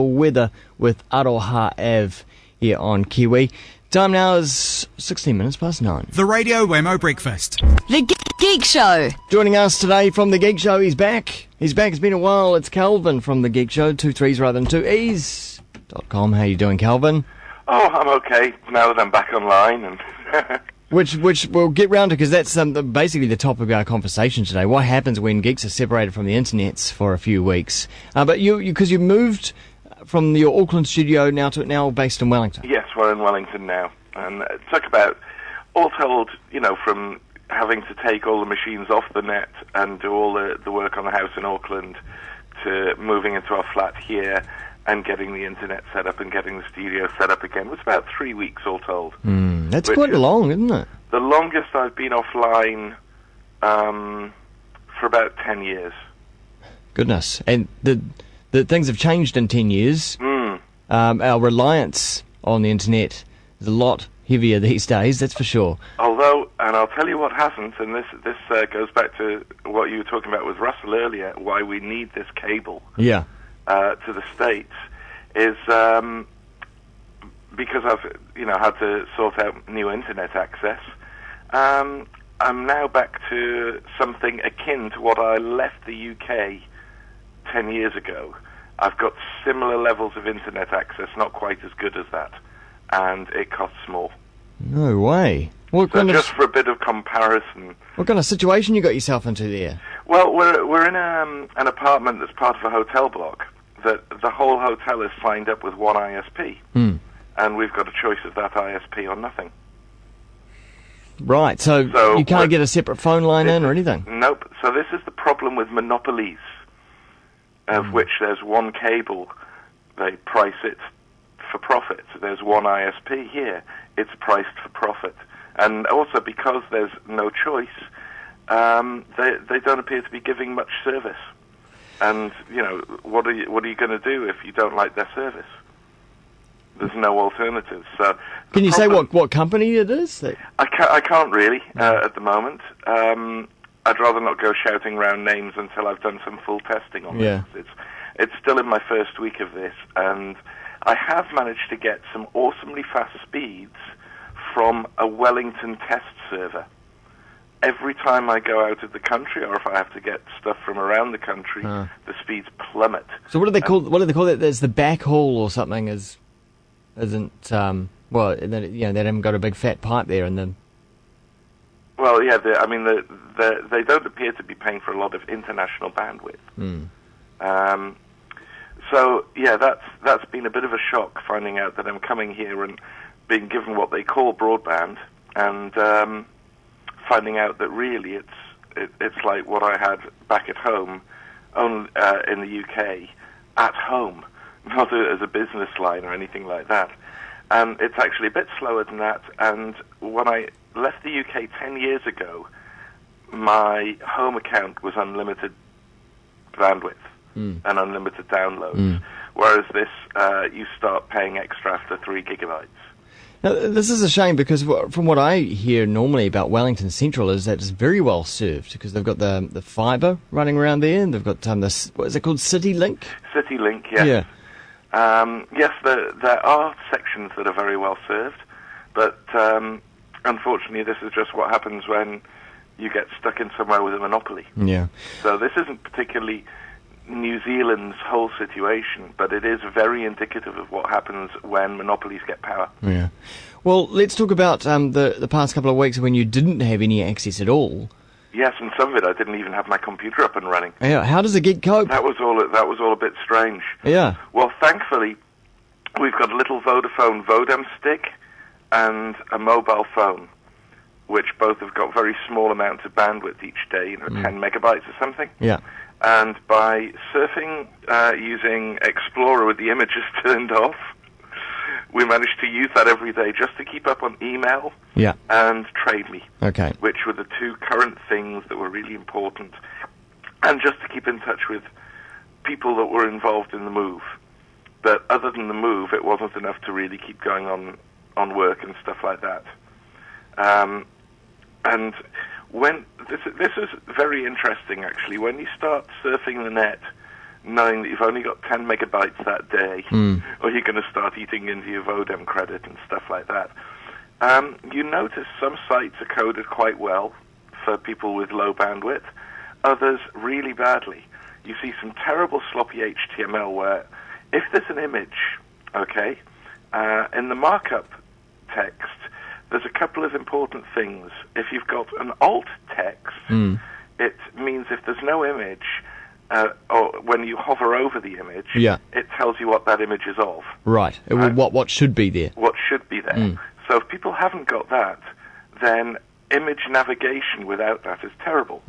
weather with Aroha Ave here on Kiwi. Time now is 16 minutes past 9. The Radio Wammo Breakfast. The Geek Show. Joining us today from The Geek Show, he's back. It's been a while. It's Calvin from The Geek Show, 2 3s rather than 2 E's.com. How you doing, Calvin? Oh, I'm okay now that I'm back online. And Which we'll get round to, because that's basically the topic of our conversation today. What happens when geeks are separated from the internets for a few weeks? But because you moved from your Auckland studio now based in Wellington. Yes, we're in Wellington now. And it took about, all told, from having to take all the machines off the net and do all the work on the house in Auckland to moving into our flat here and getting the internet set up and getting the studio set up again. It was about 3 weeks all told. That's quite long, isn't it? The longest I've been offline for about 10 years. Goodness. And the things have changed in 10 years. Our reliance on the internet is a lot heavier these days, that's for sure. Although, and I'll tell you what hasn't, and this goes back to what you were talking about with Russell earlier, why we need this cable Yeah. to the States, is because I've had to sort out new internet access. I'm now back to something akin to what I left the UK 10 years ago. I've got similar levels of internet access, not quite as good as that, and it costs more. No way. Just for a bit of comparison. What kind of situation you got yourself into there? Well, we're in an apartment that's part of a hotel block that the whole hotel is signed up with one ISP, and we've got a choice of that ISP or nothing. Right, so you can't get a separate phone line in or anything? Nope. So this is the problem with monopolies, of which there's one cable. They price it for profit. There's one ISP here. It's priced for profit. And also because there's no choice, they don't appear to be giving much service. And, what are you going to do if you don't like their service? There's no alternatives. So can you say what company it is? I can't really at the moment. I'd rather not go shouting around names until I've done some full testing on this. It's still in my first week of this, and I have managed to get some awesomely fast speeds from a Wellington test server. Every time I go out of the country, or if I have to get stuff from around the country, the speeds plummet. So what do they call that? There's the backhaul or something. Isn't they haven't got a big fat pipe there, and then. Well, yeah. They don't appear to be paying for a lot of international bandwidth. So yeah, that's been a bit of a shock, finding out that I'm coming here and being given what they call broadband, and finding out that really it's like what I had back at home, in the UK, at home, not as a business line or anything like that. And it's actually a bit slower than that. And when I left the UK 10 years ago, my home account was unlimited bandwidth and unlimited downloads, whereas this, you start paying extra after 3 gigabytes. Now, this is a shame, because from what I hear normally about Wellington Central is that it's very well served, because they've got the fibre running around there, and they've got this, what is it called, CityLink? CityLink, yes. Yeah. Yes, there are sections that are very well served, but unfortunately this is just what happens when you get stuck in somewhere with a monopoly. Yeah. So this isn't particularly New Zealand's whole situation, but it is very indicative of what happens when monopolies get power. Yeah. Well, let's talk about the past couple of weeks when you didn't have any access at all. Yes, and some of it I didn't even have my computer up and running. Yeah. How does a geek cope? That was all a bit strange. Yeah. Well, thankfully, we've got a little Vodafone Vodem stick and a mobile phone, which both have got very small amounts of bandwidth each day, 10 megabytes or something. Yeah. And by surfing using Explorer with the images turned off, we managed to use that every day just to keep up on email and Trade Me, which were the two current things that were really important, and just to keep in touch with people that were involved in the move. But other than the move, it wasn't enough to really keep going on work and stuff like that. And when this is very interesting, actually. When you start surfing the net knowing that you've only got 10 megabytes that day, or you're going to start eating into your Vodem credit and stuff like that. You notice some sites are coded quite well for people with low bandwidth, others really badly. You see some terrible sloppy HTML where if there's an image, okay, in the markup text, there's a couple of important things. If you've got an alt text, it means if there's no image, or when you hover over the image, it tells you what that image is of. Right. What should be there. What should be there. So if people haven't got that, then image navigation without that is terrible.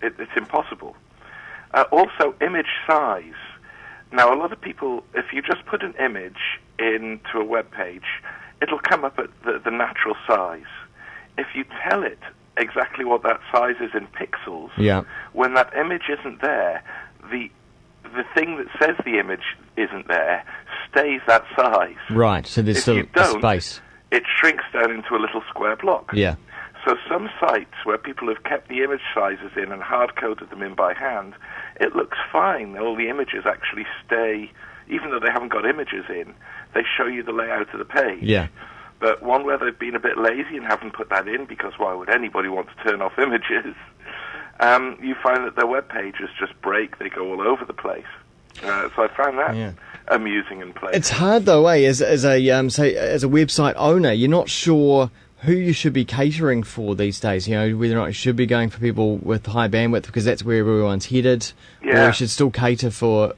It's impossible. Also, image size. Now, a lot of people, if you just put an image into a web page, it'll come up at the natural size. If you tell it exactly what that size is in pixels, when that image isn't there, the thing that says the image isn't there stays that size. Right, so there's still a space. It shrinks down into a little square block. Yeah. So some sites where people have kept the image sizes in and hard-coded them in by hand, it looks fine. All the images actually stay, even though they haven't got images in, they show you the layout of the page. Yeah. But one where they've been a bit lazy and haven't put that in, because why would anybody want to turn off images, you find that their web pages just break, they go all over the place. So I found that amusing and playful. It's hard though, as a website owner, you're not sure who you should be catering for these days. You know, whether or not you should be going for people with high bandwidth because that's where everyone's headed, or you should still cater for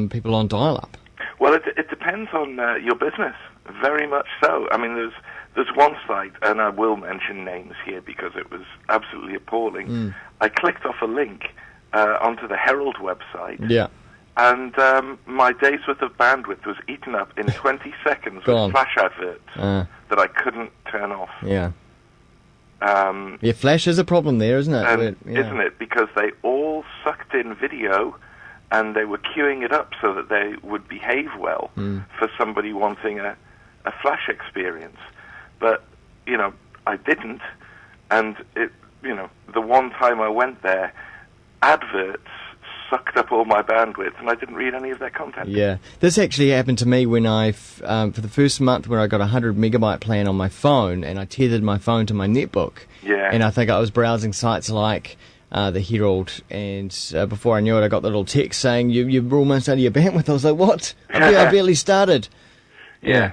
people on dial-up. Well, it depends on your business, very much so. I mean, there's one site, and I will mention names here because it was absolutely appalling. I clicked off a link onto the Herald website. Yeah. And my day's worth of bandwidth was eaten up in 20 seconds with flash adverts that I couldn't turn off. Yeah. Flash is a problem there, isn't it? Isn't it? Because they all sucked in video and they were queuing it up so that they would behave well for somebody wanting a flash experience. But, I didn't. And, the one time I went there, adverts sucked up all my bandwidth, and I didn't read any of their content. Yeah, this actually happened to me when for the first month when I got a 100 megabyte plan on my phone, and I tethered my phone to my netbook. Yeah. And I think I was browsing sites like the Herald, and before I knew it, I got the little text saying you're almost out of your bandwidth. I was like, what? I barely started. Yeah.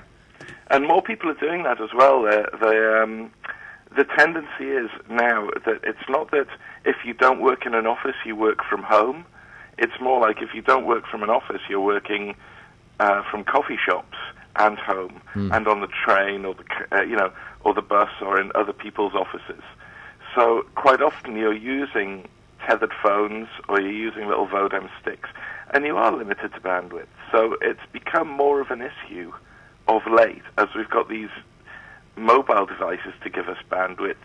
And more people are doing that as well. The tendency is now that it's not that if you don't work in an office, you work from home. It's more like if you don't work from an office, you're working from coffee shops and home and on the train or the bus or in other people's offices. So quite often you're using tethered phones or you're using little Vodem sticks, and you are limited to bandwidth. So it's become more of an issue of late as we've got these mobile devices to give us bandwidth,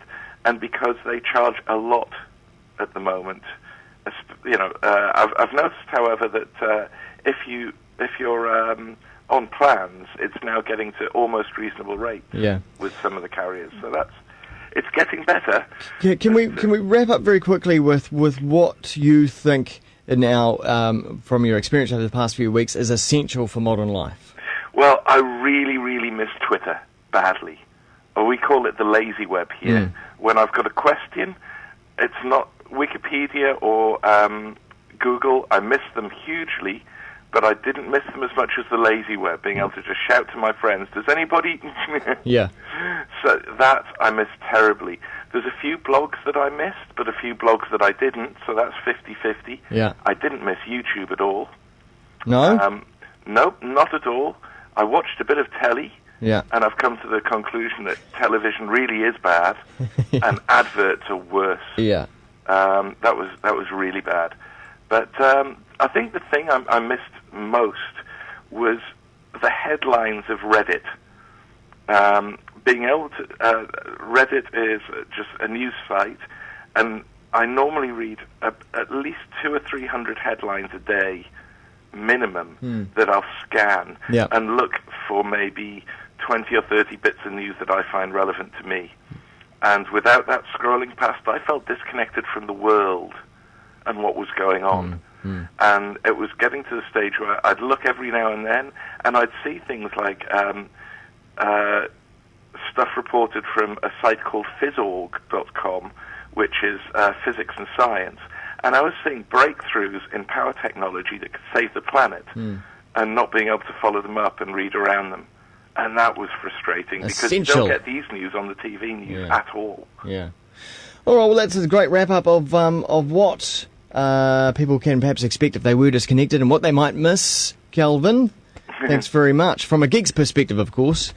and because they charge a lot at the moment. I've noticed, however, that if you're on plans, it's now getting to almost reasonable rates with some of the carriers. So it's getting better. Yeah, can we wrap up very quickly with what you think now, from your experience over the past few weeks, is essential for modern life? Well, I really, really miss Twitter badly. Or we call it the lazy web here. When I've got a question, it's not Wikipedia or Google. I miss them hugely, but I didn't miss them as much as the lazy web, being able to just shout to my friends, does anybody? Yeah. So that I miss terribly. There's a few blogs that I missed, but a few blogs that I didn't, so that's 50-50. Yeah. I didn't miss YouTube at all. No? Nope, not at all. I watched a bit of telly. Yeah. And I've come to the conclusion that television really is bad, and adverts are worse. Yeah. That was really bad. But I think the thing I missed most was the headlines of Reddit. Being able to Reddit is just a news site, and I normally read at least 200 or 300 headlines a day, minimum, that I'll scan and look for maybe 20 or 30 bits of news that I find relevant to me. And without that scrolling past, I felt disconnected from the world and what was going on. And it was getting to the stage where I'd look every now and then, and I'd see things like stuff reported from a site called phys.org.com, which is physics and science. And I was seeing breakthroughs in power technology that could save the planet, and not being able to follow them up and read around them. And that was frustrating, because you don't get these news on the TV news at all. Yeah. All right, well, that's a great wrap-up of what people can perhaps expect if they were disconnected and what they might miss. Kelvin, thanks very much. From a geek's perspective, of course.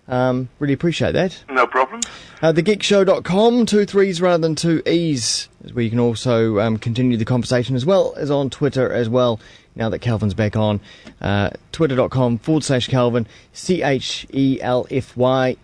Really appreciate that. No problem. Thegeekshow.com, 2 3s rather than 2 E's, is where you can also continue the conversation, as well as on Twitter as well, now that Kelvin's back on. Twitter.com/Kelvin, CHELFYN.